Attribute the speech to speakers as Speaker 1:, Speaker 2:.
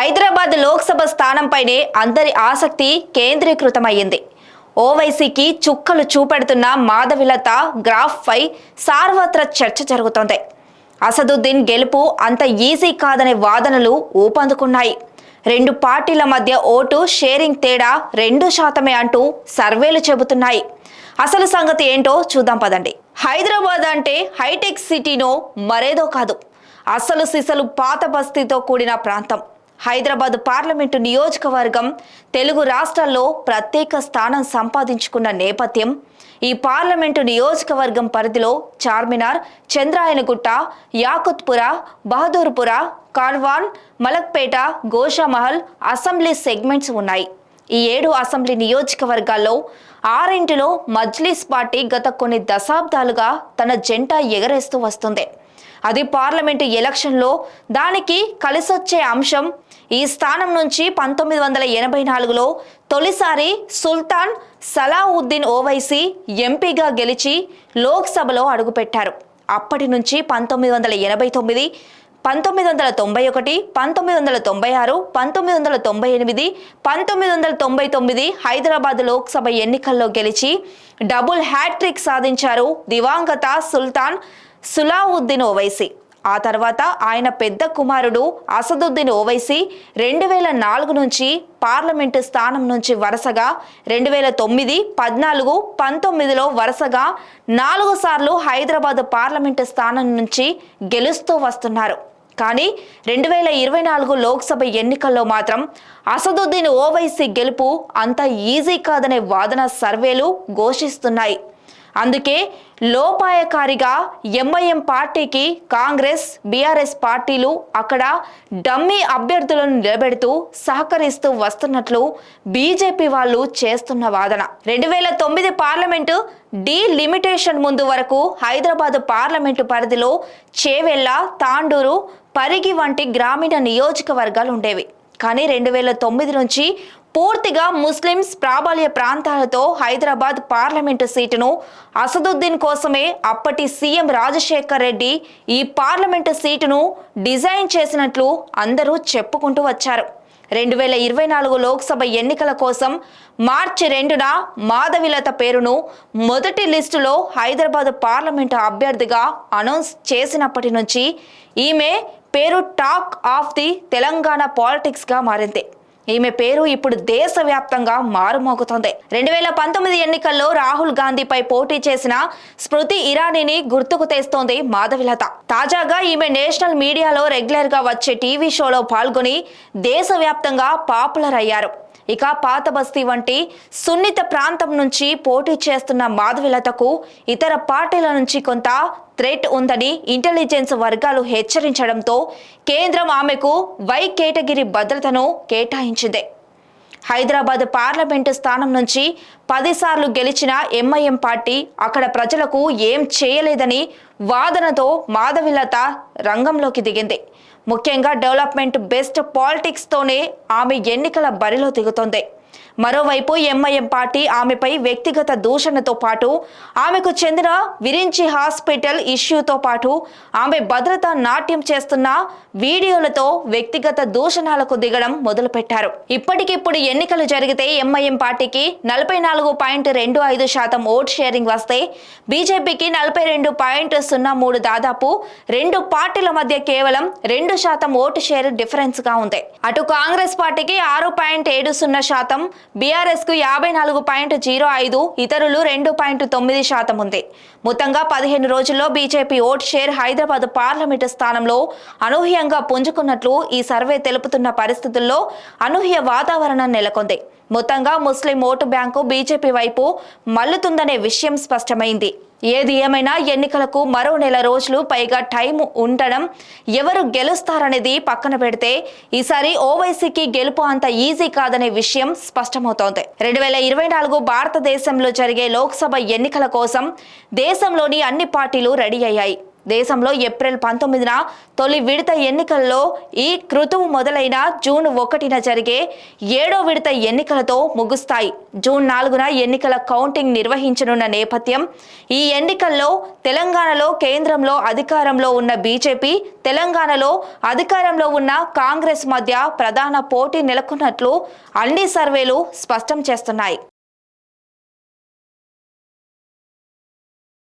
Speaker 1: హైదరాబాద్ లోక్సభ స్థానంపైనే అందరి ఆసక్తి కేంద్రీకృతమైంది. ఓవైసీకి చుక్కలు చూపెడుతున్న మాధవిలత గ్రాఫ్పై సార్వత్ర చర్చ జరుగుతోంది. అసదుద్దీన్ గెలుపు అంత ఈజీ కాదనే వాదనలు ఊపందుకున్నాయి. రెండు పార్టీల మధ్య ఓటు షేరింగ్ తేడా 2% అంటూ సర్వేలు చెబుతున్నాయి. అసలు సంగతి ఏంటో చూద్దాం పదండి. హైదరాబాద్ అంటే హైటెక్ సిటీనో మరేదో కాదు, అసలు సిసలు పాత బస్తీతో కూడిన ప్రాంతం. హైదరాబాద్ పార్లమెంటు నియోజకవర్గం తెలుగు రాష్ట్రాల్లో ప్రత్యేక స్థానం సంపాదించుకున్న నేపథ్యం. ఈ పార్లమెంటు నియోజకవర్గం పరిధిలో చార్మినార్, చంద్రాయనగుట్ట, యాకుత్పుర, బహదూర్పుర, కార్వాన్, మలక్పేట, గోషామహల్ అసెంబ్లీ సెగ్మెంట్స్ ఉన్నాయి. ఈ 7 అసెంబ్లీ నియోజకవర్గాల్లో 6 మజ్లిస్ పార్టీ గత కొన్ని దశాబ్దాలుగా తన జెండా ఎగరేస్తూ వస్తుంది. అది పార్లమెంటు ఎలక్షన్లో దానికి కలిసొచ్చే అంశం. ఈ స్థానం నుంచి 1984లో తొలిసారి సుల్తాన్ సలావుద్దీన్ ఓవైసీ ఎంపీగా గెలిచి లోక్సభలో అడుగుపెట్టారు. అప్పటి నుంచి 1989, 1991, 1996, 1998, 1999 హైదరాబాద్ లోక్సభ ఎన్నికల్లో గెలిచి డబుల్ హ్యాట్రిక్ సాధించారు దివంగత సుల్తాన్ సలావుద్దీన్ ఓవైసీ. ఆ తర్వాత ఆయన పెద్ద కుమారుడు అసదుద్దీన్ ఓవైసీ 2004 నుంచి పార్లమెంటు స్థానం నుంచి వరుసగా 2009, 14, 19లో వరుసగా 4 సార్లు హైదరాబాద్ పార్లమెంటు స్థానం నుంచి గెలుస్తూ వస్తున్నారు. కానీ 2024 లోక్సభ ఎన్నికల్లో మాత్రం అసదుద్దీన్ ఓవైసీ గెలుపు అంత ఈజీ కాదనే వాదన సర్వేలు ఘోషిస్తున్నాయి. అందుకే లోపాయకారిగా ఎంఐఎం పార్టీకి కాంగ్రెస్, బీఆర్ఎస్ పార్టీలు అక్కడ డమ్మీ అభ్యర్థులను నిలబెడుతూ సహకరిస్తూ వస్తున్నట్లు బీజేపీ వాళ్ళు చేస్తున్న వాదన. 2009 పార్లమెంటు డీలిమిటేషన్ ముందు వరకు హైదరాబాద్ పార్లమెంటు పరిధిలో చేవెళ్ల, తాండూరు, పరిగి వంటి గ్రామీణ నియోజకవర్గాలు ఉండేవి. కానీ 2009 నుంచి పూర్తిగా ముస్లిమ్స్ ప్రాబల్య ప్రాంతాలతో హైదరాబాద్ పార్లమెంటు సీటును అసదుద్దీన్ కోసమే అప్పటి సీఎం రాజశేఖర్ రెడ్డి ఈ పార్లమెంటు సీటును డిజైన్ చేసినట్లు అందరూ చెప్పుకుంటూ వచ్చారు. 2024 లోక్సభ ఎన్నికల కోసం మార్చి 2న మాధవిలత పేరును మొదటి లిస్టులో హైదరాబాద్ పార్లమెంటు అభ్యర్థిగా అనౌన్స్ చేసినప్పటి నుంచి ఈమె పేరు టాక్ ఆఫ్ ది తెలంగాణ పాలిటిక్స్గా మారింది. ఈమె పేరు ఇప్పుడు దేశవ్యాప్తంగా మారుమోగుతోంది. 2019 ఎన్నికల్లో రాహుల్ గాంధీపై పోటీ చేసిన స్మృతి ఇరానీని గుర్తుకు తెస్తోంది మాధవిలత. తాజాగా ఈమె నేషనల్ మీడియాలో రెగ్యులర్ గా వచ్చే టీవీ షోలో పాల్గొని దేశవ్యాప్తంగా పాపులర్ అయ్యారు. ఇక పాత బస్తీ వంటి సున్నిత ప్రాంతం నుంచి పోటీ చేస్తున్న మాధవిలతకు ఇతర పార్టీల నుంచి కొంత థ్రెట్ ఉందని ఇంటెలిజెన్స్ వర్గాలు హెచ్చరించడంతో కేంద్రం ఆమెకు వై కేటగిరీ భద్రతను కేటాయించింది. హైదరాబాద్ పార్లమెంటు స్థానం నుంచి 10 సార్లు గెలిచిన ఎంఐఎం పార్టీ అక్కడ ప్రజలకు ఏం చేయలేదని వాదనతో మాధవిలత రంగంలోకి దిగింది. ముఖ్యంగా డెవలప్మెంట్ బెస్ట్ పాలిటిక్స్తోనే ఆమె ఎన్నికల బరిలో దిగుతోంది. మరోవైపు ఎంఐఎం పార్టీ ఆమెపై వ్యక్తిగత దూషణతో పాటు ఆమెకు చెందిన విరించి హాస్పిటల్ ఇష్యూతో పాటు ఆమె భద్రత నాట్యం చేస్తున్న వీడియోలతో వ్యక్తిగత దూషణలకు దిగడం మొదలుపెట్టారు. ఇప్పటికిప్పుడు ఎన్నికలు జరిగితే ఎంఐఎం పార్టీకి 44.25% ఓట్ షేరింగ్ వస్తే బీజేపీకి 42.03, దాదాపు రెండు పార్టీల మధ్య కేవలం 2% ఓటు షేర్ డిఫరెన్స్ గా ఉంది. అటు కాంగ్రెస్ పార్టీకి 6.70%, బీఆర్ఎస్ కు 54.05, ఇతరులు 2.9% ఉంది. మొత్తంగా 15 రోజుల్లో BJP vote share Hyderabad parliament స్థానంలో అనూహ్యంగా పుంజుకున్నట్లు ఈ సర్వే తెలుపుతున్న పరిస్థితుల్లో అనూహ్య వాతావరణం నెలకొంది. మొత్తంగా ముస్లిం ఓటు బ్యాంకు బీజేపీ వైపు మల్లుతుందనే విషయం స్పష్టమైంది. ఏది ఏమైనా ఎన్నికలకు మరో నెల రోజులు పైగా టైం ఉండడం, ఎవరు గెలుస్తారనేది పక్కన పెడితే ఈసారి ఓవైసీకి గెలుపు అంత ఈజీ కాదనే విషయం స్పష్టమవుతోంది. 2024 భారతదేశంలో జరిగే లోక్సభ ఎన్నికల కోసం దేశంలోని అన్ని పార్టీలు రెడీ అయ్యాయి. దేశంలో ఏప్రిల్ 19న తొలి విడత ఎన్నికల్లో ఈ కృతువు మొదలైన జూన్ 1న జరిగే 7వ విడత ఎన్నికలతో ముగుస్తాయి. జూన్ 4న ఎన్నికల కౌంటింగ్ నిర్వహించనున్న నేపథ్యం ఈ ఎన్నికల్లో తెలంగాణలో కేంద్రంలో అధికారంలో ఉన్న బీజేపీ, తెలంగాణలో అధికారంలో ఉన్న కాంగ్రెస్ మధ్య ప్రధాన పోటీ నెలకొన్నట్లు అన్ని సర్వేలు స్పష్టం చేస్తున్నాయి.